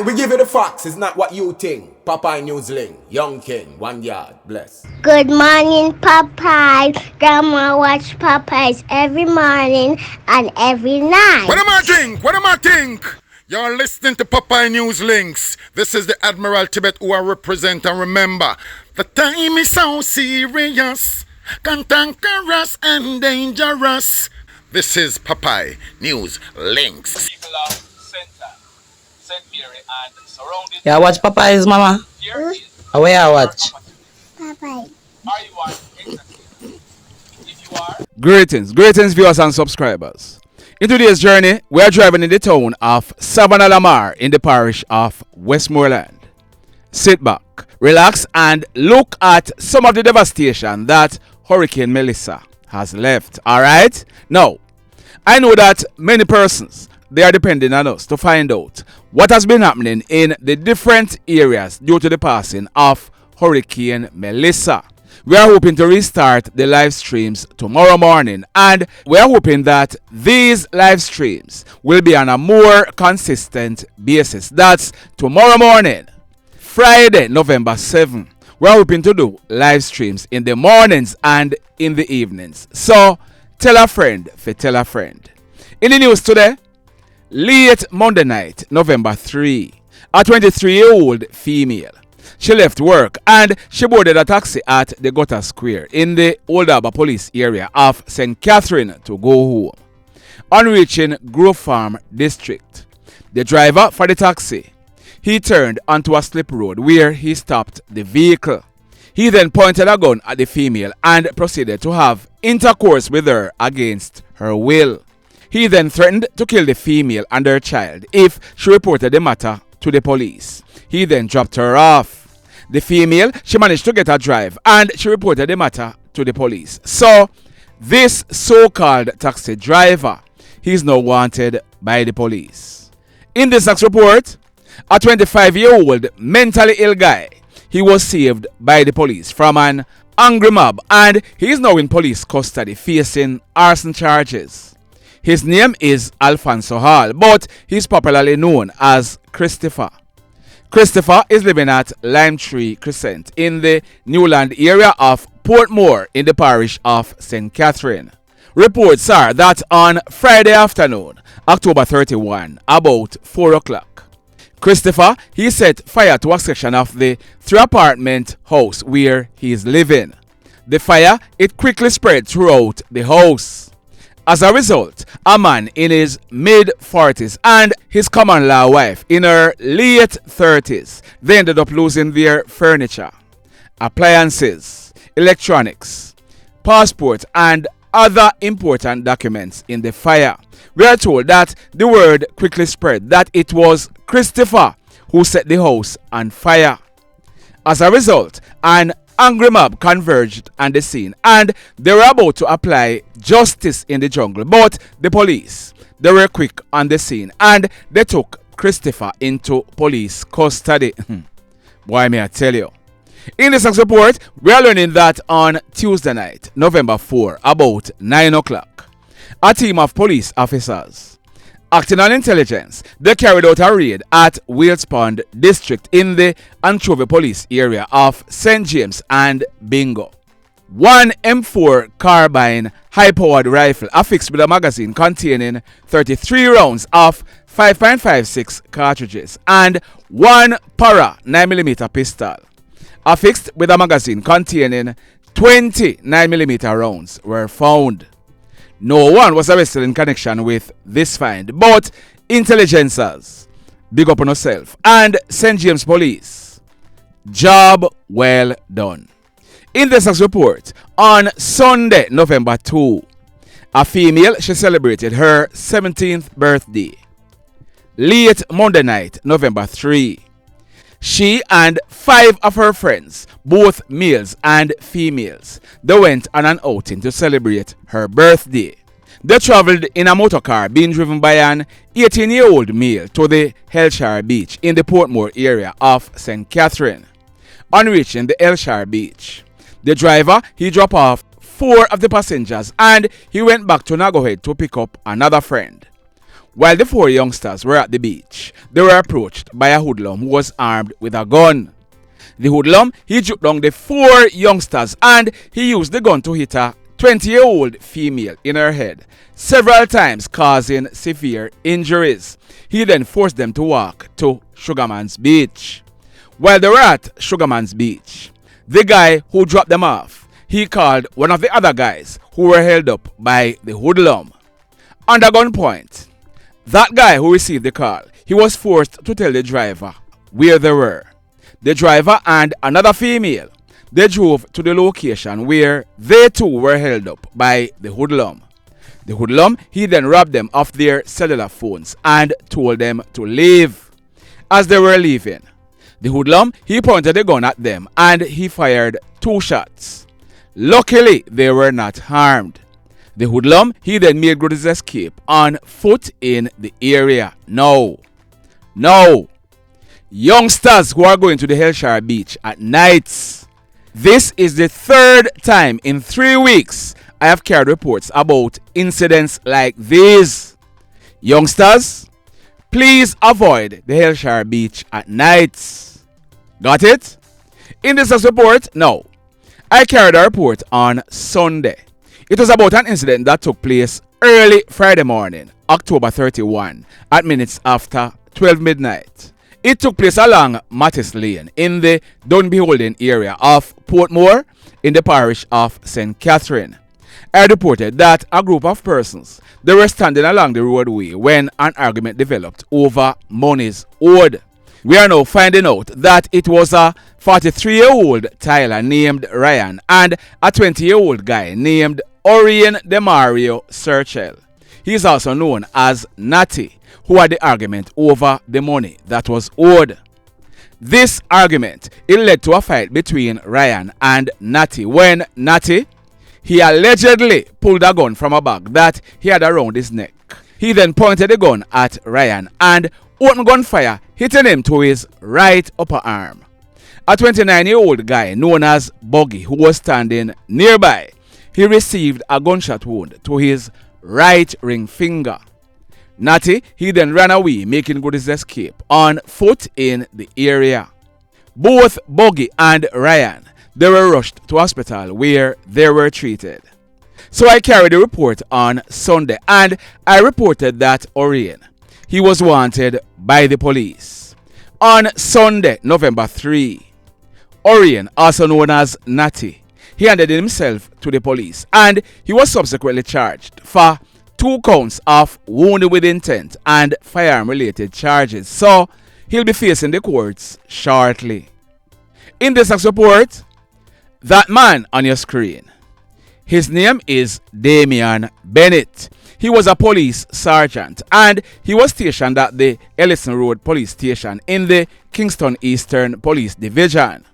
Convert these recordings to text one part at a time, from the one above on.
We give you the facts, it's not what you think. Popeye Newsling, Young King, 1 yard, bless. Good morning, Popeye. Grandma watch Popeyes every morning and every night. What am I think? What am I think? You're listening to Popeye News Links. This is the Admiral Tibet who I represent, and remember, the time is so serious, cantankerous and dangerous. This is Popeye News Links. People of Center, St. Mary and surrounding. Yeah, watch Popeyes, mama. Here is Where I watch? Popeye. are you on exactly? If you are, Greetings viewers and subscribers. In today's journey, we are driving in the town of Savannah Lamar in the parish of Westmoreland. Sit back, relax, and look at some of the devastation that Hurricane Melissa has left. Alright? Now, I know that many persons, they are depending on us to find out what has been happening in the different areas due to the passing of Hurricane Melissa. We are hoping to restart the live streams tomorrow morning, and we are hoping that these live streams will be on a more consistent basis. That's tomorrow morning, Friday, November 7th. We are hoping to do live streams in the mornings and in the evenings. So tell a friend for tell a friend. In the news today, late Monday night, November 3, a 23-year-old female. She left work and she boarded a taxi at the Gutter Square in the Old Harbour police area of St. Katherine to go home. On reaching Grove Farm district, the driver for the taxi, he turned onto a slip road where he stopped the vehicle. He then pointed a gun at the female and proceeded to have intercourse with her against her will. He then threatened to kill the female and her child if she reported the matter to the police. He then dropped her off. The female, she managed to get a drive and she reported the matter to the police. So, this so-called taxi driver, he's now wanted by the police. In this next report, a 25-year-old mentally ill guy, he was saved by the police from an angry mob and he is now in police custody facing arson charges. His name is Alfonso Hall, but he's popularly known as Christopher. Christopher is living at Lime Tree Crescent in the Newland area of Portmore in the parish of St. Katherine. Reports are that on Friday afternoon, October 31, about 4 o'clock, Christopher, he set fire to a section of the 3-apartment house where he is living. The fire, it quickly spread throughout the house. As a result, a man in his mid-40s and his common-law wife in her late 30s, they ended up losing their furniture, appliances, electronics, passport, and other important documents in the fire. We are told that the word quickly spread that it was Christopher who set the house on fire. As a result, an angry mob converged on the scene and they were about to apply justice in the jungle, but the police, they were quick on the scene and they took Christopher into police custody. Boy, may I tell you. In this next report, we are learning that on Tuesday night, November 4, about 9 o'clock, a team of police officers acting on intelligence, they carried out a raid at Wales Pond district in the Anchovy police area of St. James and Bingo. One M4 carbine high-powered rifle affixed with a magazine containing 33 rounds of 5.56 cartridges and one para 9mm pistol affixed with a magazine containing 20 9mm rounds were found. No one was arrested in connection with this find, but intelligencers, big up on yourself, and St. James Police, job well done. In this next report, on Sunday, November 2, a female, she celebrated her 17th birthday. Late Monday night, November 3, she and 5 of her friends, both males and females, they went on an outing to celebrate her birthday. They traveled in a motorcar being driven by an 18-year-old male to the Hellshire beach in the Portmore area of St. Katherine. On reaching the Hellshire beach, the driver, he dropped off 4 of the passengers and he went back to Nagohead to pick up another friend. While the 4 youngsters were at the beach, they were approached by a hoodlum who was armed with a gun. The hoodlum, he jumped down the 4 youngsters and he used the gun to hit a 20-year-old female in her head several times, causing severe injuries. He then forced them to walk to Sugarman's Beach. While they were at Sugarman's Beach, the guy who dropped them off, he called one of the other guys who were held up by the hoodlum. Under gunpoint, that guy who received the call, he was forced to tell the driver where they were. The driver and another female, they drove to the location where they too were held up by the hoodlum. The hoodlum, he then robbed them of their cellular phones and told them to leave. As they were leaving, the hoodlum, he pointed a gun at them and he fired 2 shots. Luckily, they were not harmed. The hoodlum, he then made good his escape on foot in the area. No. Youngsters who are going to the Hellshire Beach at nights. This is the 3rd time in 3 weeks I have carried reports about incidents like these. Youngsters, please avoid the Hellshire Beach at nights. Got it? In this report, no. I carried a report on Sunday. It was about an incident that took place early Friday morning, October 31, at minutes after 12 midnight. It took place along Mattis Lane in the Dunbeholden area of Portmore in the parish of St. Katherine. I reported that a group of persons, they were standing along the roadway when an argument developed over monies owed. We are now finding out that it was a 43-year-old Tyler named Ryan and a 20-year-old guy named Oraine Damario Sertchell. He is also known as Natty, who had the argument over the money that was owed. This argument, it led to a fight between Ryan and Natty when Natty, he allegedly pulled a gun from a bag that he had around his neck. He then pointed the gun at Ryan and opened gunfire, hitting him to his right upper arm. A 29-year-old guy known as Buggy, who was standing nearby, he received a gunshot wound to his right ring finger. Natty, he then ran away, making good his escape on foot in the area. Both Buggy and Ryan, they were rushed to hospital where they were treated. So I carried the report on Sunday and I reported that Orion, he was wanted by the police. On Sunday, November 3, Orion, also known as Natty, he handed himself to the police and he was subsequently charged for 2 counts of wounding with intent and firearm related charges. So he'll be facing the courts shortly. In this report, that man on your screen, his name is Damion Bennett. He was a police sergeant and he was stationed at the Ellison Road Police Station in the Kingston Eastern Police Division.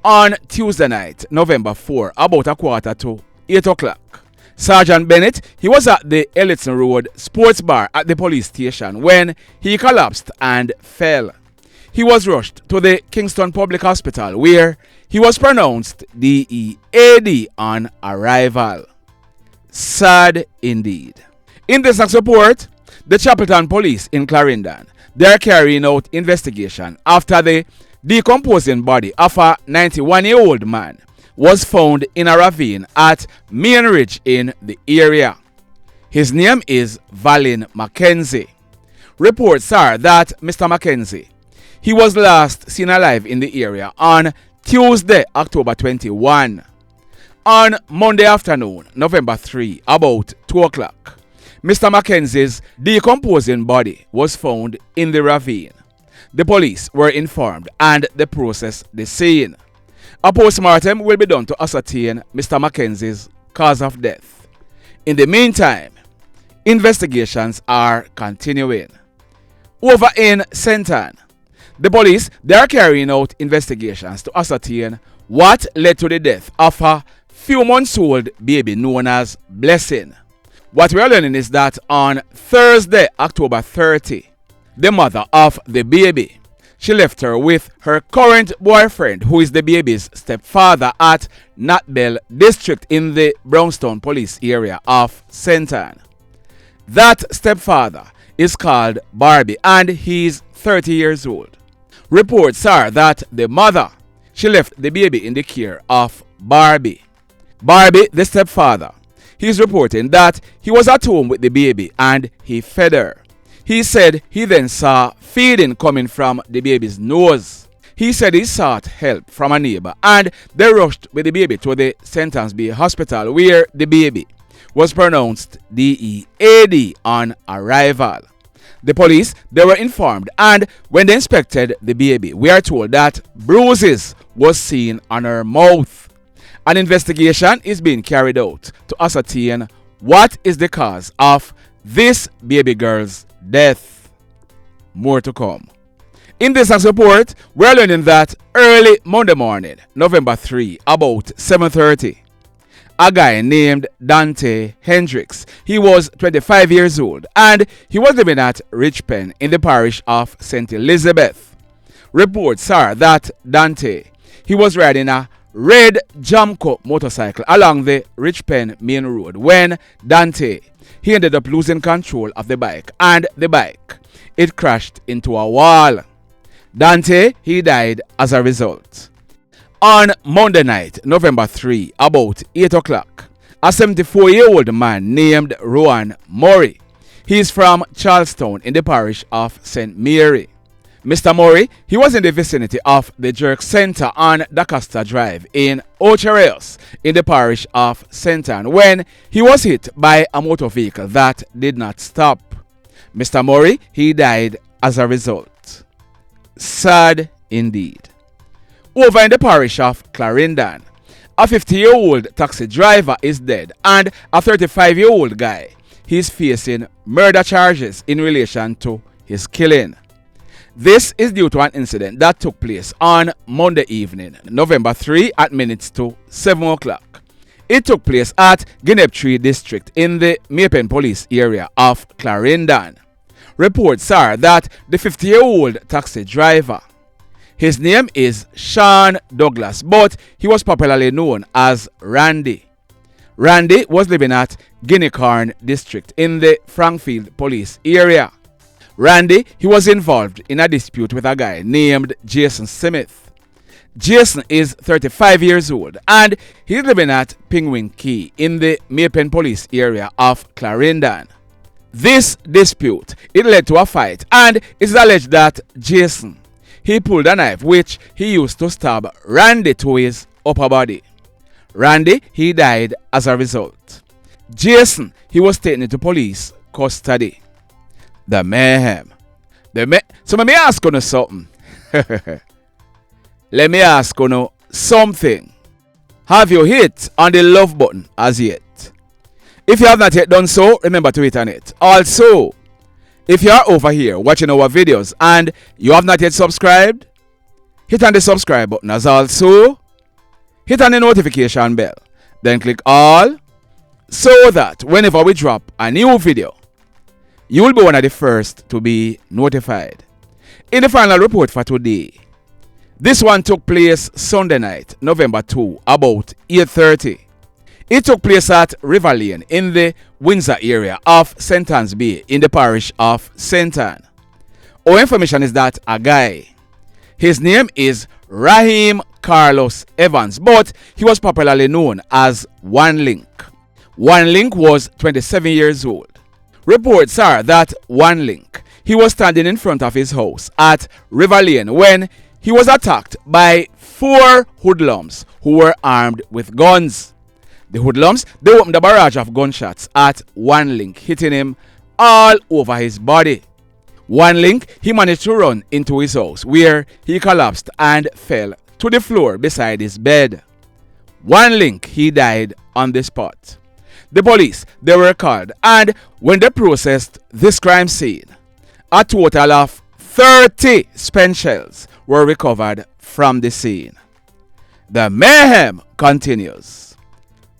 On Tuesday night, November 4, about 7:45 o'clock, Sergeant Bennett, he was at the Ellison Road Sports Bar at the police station when he collapsed and fell. He was rushed to the Kingston Public Hospital where he was pronounced DEAD on arrival. Sad indeed. In this next report, the Chapelton Police in Clarendon, they are carrying out investigation after the decomposing body of a 91-year-old man was found in a ravine at Main Ridge in the area. His name is Valin McKenzie. Reports are that Mr. McKenzie, he was last seen alive in the area on Tuesday, October 21. On Monday afternoon, November 3, about 2 o'clock, Mr. McKenzie's decomposing body was found in the ravine. The police were informed and they processed the scene. A postmortem will be done to ascertain Mr. McKenzie's cause of death. In the meantime, investigations are continuing. Over in St. Ann, the police, they are carrying out investigations to ascertain what led to the death of a few months old baby known as Blessing. What we are learning is that on Thursday, October 30, the mother of the baby, she left her with her current boyfriend, who is the baby's stepfather, at Natbell District in the Brownstown Police area of St. Ann. That stepfather is called Barbie and he's 30 years old. Reports are that the mother, she left the baby in the care of Barbie. Barbie, the stepfather, he's reporting that he was at home with the baby and he fed her. He said he then saw feeding coming from the baby's nose. He said he sought help from a neighbor and they rushed with the baby to the St. Anne's Bay Hospital where the baby was pronounced DEAD on arrival. The police, they were informed and when they inspected the baby, we are told that bruises was seen on her mouth. An investigation is being carried out to ascertain what is the cause of this baby girl's death. More to come. In this next report, we are learning that early Monday morning, November 3, about 7:30, a guy named Dontae Hendricks, he was 25 years old and he was living at Richpen in the parish of St. Elizabeth. Reports are that Dontae, he was riding a red Jamco motorcycle along the Richpen main road when Dontae, he ended up losing control of the bike and the bike, it crashed into a wall. Dontae, he died as a result. On Monday night, November 3, about 8 o'clock, a 74-year-old man named Rohan Murray, he is from Charlestown in the parish of St. Mary. Mr. Murray, he was in the vicinity of the Jerk Center on Dacosta Drive in Ochereos in the parish of St. Anne when he was hit by a motor vehicle that did not stop. Mr. Murray, he died as a result. Sad indeed. Over in the parish of Clarendon, a 50-year-old taxi driver is dead and a 35-year-old guy, he is facing murder charges in relation to his killing. This is due to an incident that took place on Monday evening, November 3 at minutes to 7 o'clock. It took place at Guineptree District in the Maypen Police area of Clarendon. Reports are that the 50-year-old taxi driver, his name is Shawn Douglas, but he was popularly known as Randy. Randy was living at Guinecorn District in the Frankfield Police area. Randy, he was involved in a dispute with a guy named Jason Smith. Jason is 35 years old and he's living at Penguin Key in the Maypen Police area of Clarendon. This dispute, it led to a fight and it's alleged that Jason, he pulled a knife which he used to stab Randy to his upper body. Randy, he died as a result. Jason, he was taken into police custody. The mayhem. So let me ask you something. Let me ask you something. Have you hit on the love button as yet? If you have not yet done so, remember to hit on it. Also, if you are over here watching our videos and you have not yet subscribed, hit on the subscribe button as also hit on the notification bell. Then click all so that whenever we drop a new video, you will be one of the first to be notified. In the final report for today, this one took place Sunday night, November 2, about 8:30. It took place at River Lane in the Windsor area of St. Anne's Bay in the parish of St. Anne. Our information is that a guy, his name is Raheem Carlos Evans, but he was popularly known as One Link. One Link was 27 years old. Reports are that One Link, he was standing in front of his house at River Lane when he was attacked by 4 hoodlums who were armed with guns. The hoodlums, they opened a barrage of gunshots at One Link, hitting him all over his body. One Link, he managed to run into his house where he collapsed and fell to the floor beside his bed. One Link, he died on the spot. The police, they were called and when they processed this crime scene, a total of 30 spent shells were recovered from the scene. The mayhem continues.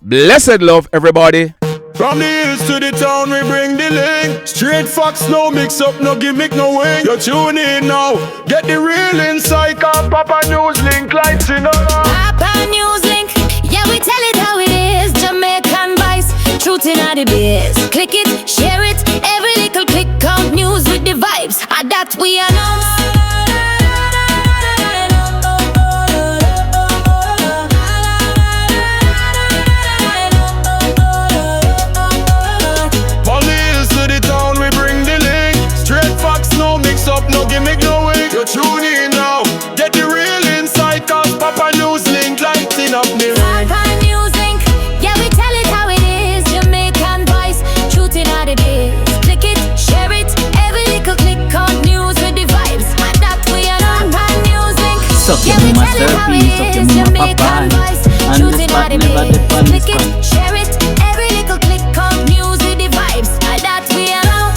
Blessed love, everybody. From the hills to the town, we bring the link. Straight facts, no mix up, no gimmick, no wing. You tune in now, get the real insight. Cause Papa News Link lights in up. Papa News Link, yeah, we tell it how it is. Jamaican vice, truth in the biz. Click it, share it, every little click count. News that we announce. Police to the town, we bring the link. Straight facts, no mix up, no gimmick, no wig. You tune in now, get the real insight, cause Papa News Link lighting up the ring. Papa News Link, yeah, we tell it how it is. Jamaican voice, shooting at the biz. Click it, share it, every little click on news with the vibes. And that we are on Papa News Link. Yeah, we tell it how it is. Jamaican voice, shooting at the biz. Click it, share it, every little click on news with the vibes. And that we are on.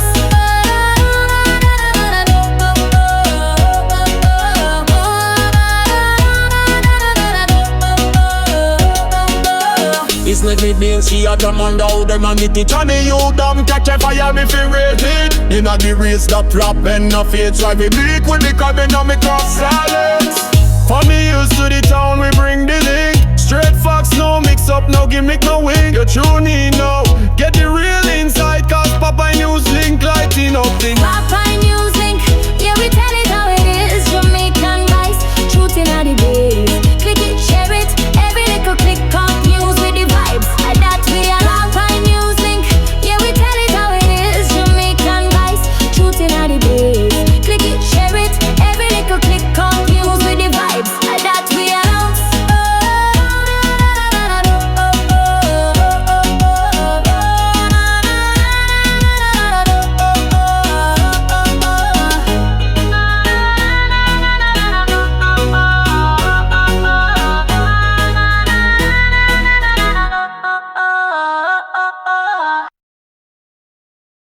It's not me being she a command out them and it Johnny you damn catch a fire me fi rate it. Inna the race that flop and no face why me bleak when me coming on me cross silence. For me used to the town we bring the link. Straight facts no mix up no gimmick no wing. You tune